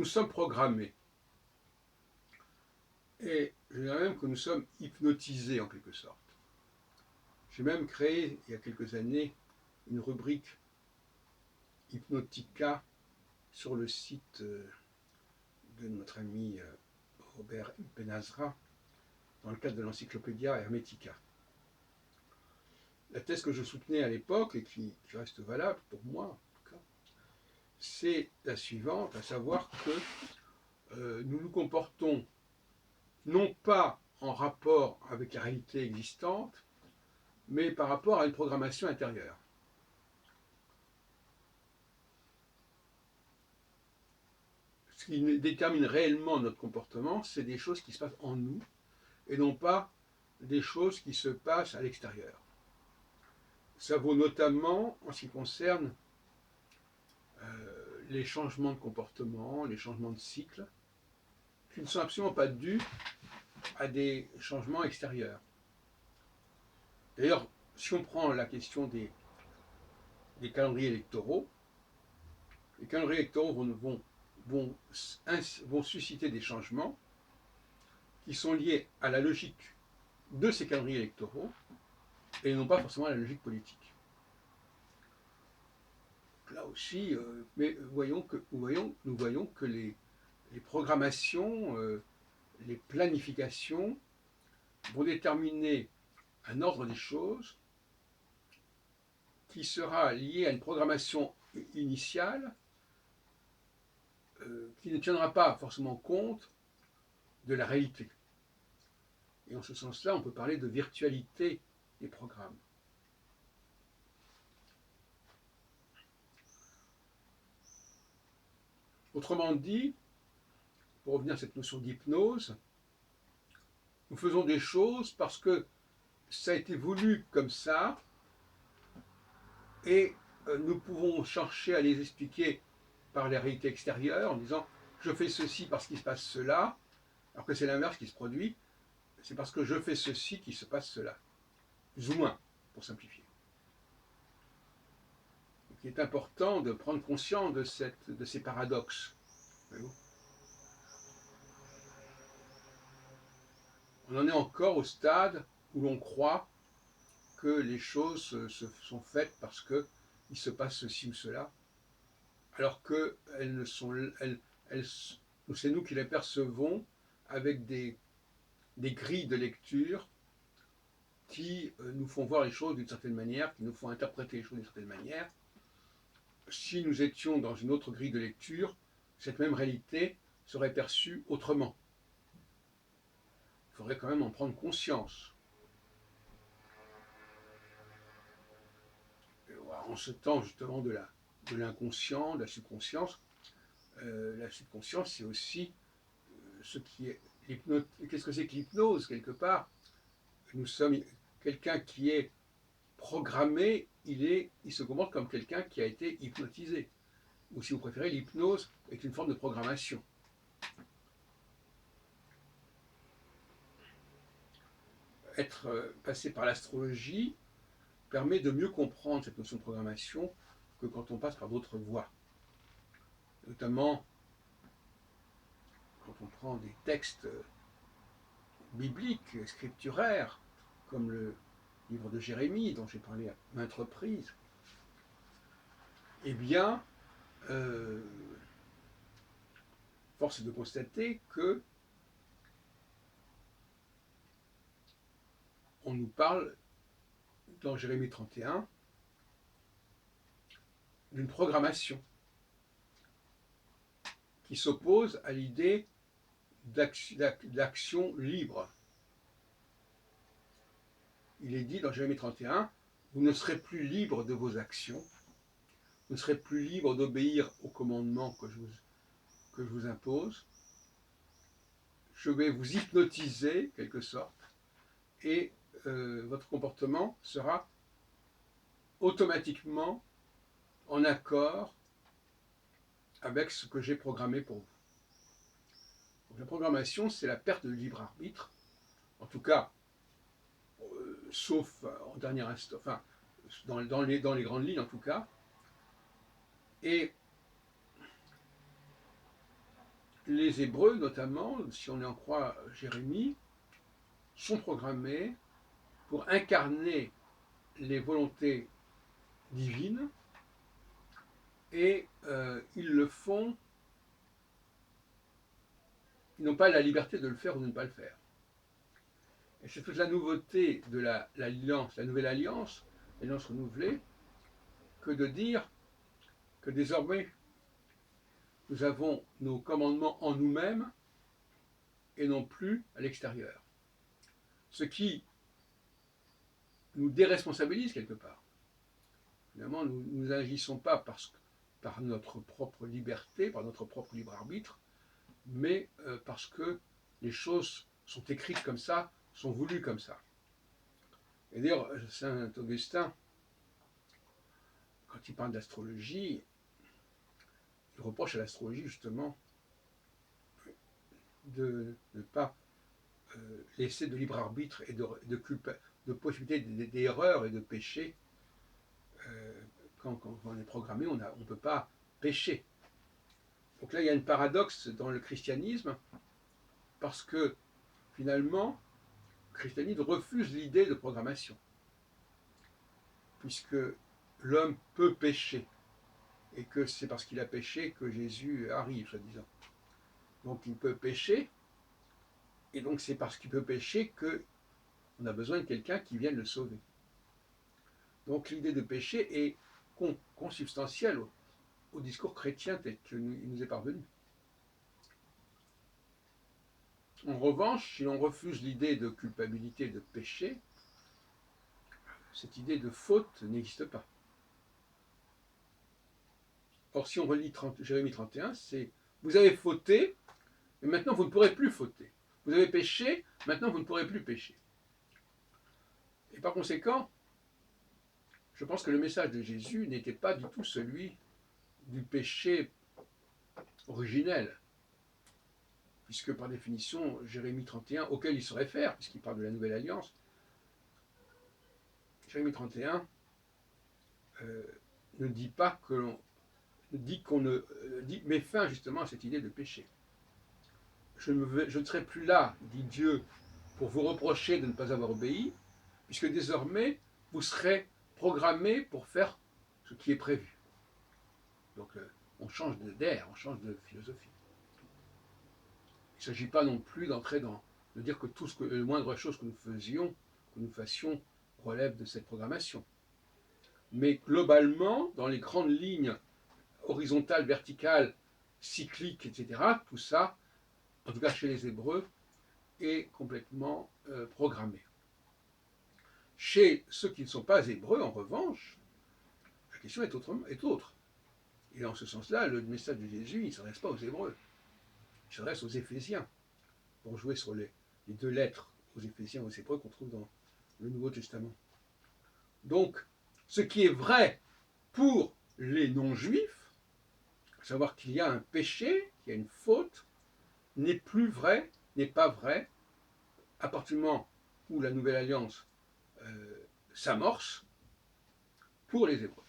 nous sommes programmés. Et je dirais même que nous sommes hypnotisés en quelque sorte. J'ai même créé, il y a quelques années, une rubrique Hypnotica sur le site de notre ami Robert Benazra, dans le cadre de l'encyclopédia Hermetica. La thèse que je soutenais à l'époque, et qui reste valable pour moi en tout cas, c'est la suivante, à savoir que nous nous comportons non pas en rapport avec la réalité existante, mais par rapport à une programmation intérieure. Ce qui détermine réellement notre comportement, c'est des choses qui se passent en nous, et non pas des choses qui se passent à l'extérieur. Ça vaut notamment en ce qui concerne les changements de comportement, les changements de cycle, qui ne sont absolument pas dus à des changements extérieurs. D'ailleurs, si on prend la question des calendriers électoraux, les calendriers électoraux vont susciter des changements qui sont liés à la logique de ces calendriers électoraux et non pas forcément à la logique politique. Là aussi, mais nous voyons que les programmations, les planifications vont déterminer un ordre des choses qui sera lié à une programmation initiale qui ne tiendra pas forcément compte de la réalité. Et en ce sens-là, on peut parler de virtualité des programmes. Autrement dit, pour revenir à cette notion d'hypnose, nous faisons des choses parce que ça a été voulu comme ça, et nous pouvons chercher à les expliquer par la réalité extérieure en disant je fais ceci parce qu'il se passe cela, alors que c'est l'inverse qui se produit, c'est parce que je fais ceci qu'il se passe cela, plus ou moins, pour simplifier. Donc, il est important de prendre conscience de ces paradoxes. On en est encore au stade où l'on croit que les choses se sont faites parce qu'il se passe ceci ou cela, alors que c'est nous qui les percevons avec des grilles de lecture qui nous font voir les choses d'une certaine manière, qui nous font interpréter les choses d'une certaine manière. Si nous étions dans une autre grille de lecture, cette même réalité serait perçue autrement. Il faudrait quand même en prendre conscience. En ce temps justement de l'inconscient, de la subconscience, c'est aussi ce qui est l'hypnose. Qu'est-ce que c'est que l'hypnose, quelque part? Nous sommes quelqu'un qui est programmé, il se comporte comme quelqu'un qui a été hypnotisé. Ou si vous préférez, l'hypnose est une forme de programmation. Être passé par l'astrologie permet de mieux comprendre cette notion de programmation que quand on passe par d'autres voies. Notamment quand on prend des textes bibliques, scripturaires, comme le livre de Jérémie, dont j'ai parlé à maintes reprises, eh bien, force est de constater que on nous parle, dans Jérémie 31, d'une programmation qui s'oppose à l'idée d'action libre. Il est dit dans Jérémie 31, vous ne serez plus libre de vos actions, vous ne serez plus libre d'obéir aux commandements que je vous impose, je vais vous hypnotiser, quelque sorte, et votre comportement sera automatiquement en accord avec ce que j'ai programmé pour vous. Donc, la programmation, c'est la perte de libre arbitre, en tout cas, sauf en dernier instant, enfin, dans les grandes lignes en tout cas, et les Hébreux, notamment, si on en croit Jérémie, sont programmés pour incarner les volontés divines et ils le font, ils n'ont pas la liberté de le faire ou de ne pas le faire. Et c'est toute la nouveauté de l'alliance, la nouvelle alliance, l'alliance renouvelée, que de dire que désormais nous avons nos commandements en nous-mêmes et non plus à l'extérieur. Ce qui nous déresponsabilise quelque part. Finalement, nous n'agissons pas par notre propre liberté, par notre propre libre arbitre, mais parce que les choses sont écrites comme ça, sont voulues comme ça. Et d'ailleurs, Saint Augustin, quand il parle d'astrologie, il reproche à l'astrologie justement de ne pas laisser de libre arbitre et de possibilité d'erreur et de péché. Quand on est programmé, on ne peut pas pécher. Donc là, il y a un paradoxe dans le christianisme, parce que finalement, le christianisme refuse l'idée de programmation, puisque l'homme peut pécher, et que c'est parce qu'il a péché que Jésus arrive, soi-disant. Donc il peut pécher, et donc c'est parce qu'il peut pécher qu'on a besoin de quelqu'un qui vienne le sauver. Donc l'idée de péché est consubstantielle au discours chrétien tel qu'il nous est parvenu. En revanche, si l'on refuse l'idée de culpabilité, de péché, cette idée de faute n'existe pas. Or, si on relit Jérémie 31, c'est « Vous avez fauté, mais maintenant vous ne pourrez plus fauter. Vous avez péché, maintenant vous ne pourrez plus pécher. » Et par conséquent, je pense que le message de Jésus n'était pas du tout celui du péché originel, puisque par définition, Jérémie 31, auquel il se réfère, puisqu'il parle de la nouvelle alliance, Jérémie 31 ne dit pas que l'on dit qu'on met fin justement à cette idée de péché. Je ne serai plus là, dit Dieu, pour vous reprocher de ne pas avoir obéi, puisque désormais, vous serez programmé pour faire ce qui est prévu. Donc, on change d'air, on change de philosophie. Il ne s'agit pas non plus de dire que la moindre chose que nous fassions, relève de cette programmation. Mais globalement, dans les grandes lignes horizontales, verticales, cycliques, etc., tout ça, en tout cas chez les Hébreux, est complètement programmé. Chez ceux qui ne sont pas Hébreux, en revanche, la question est autre. Et en ce sens-là, le message de Jésus, il ne s'adresse pas aux Hébreux, il s'adresse aux Éphésiens, pour jouer sur les deux lettres aux Éphésiens, aux Hébreux qu'on trouve dans le Nouveau Testament. Donc, ce qui est vrai pour les non-juifs, à savoir qu'il y a un péché, qu'il y a une faute, n'est pas vrai, à partir du moment où la nouvelle alliance s'amorce, pour les Hébreux.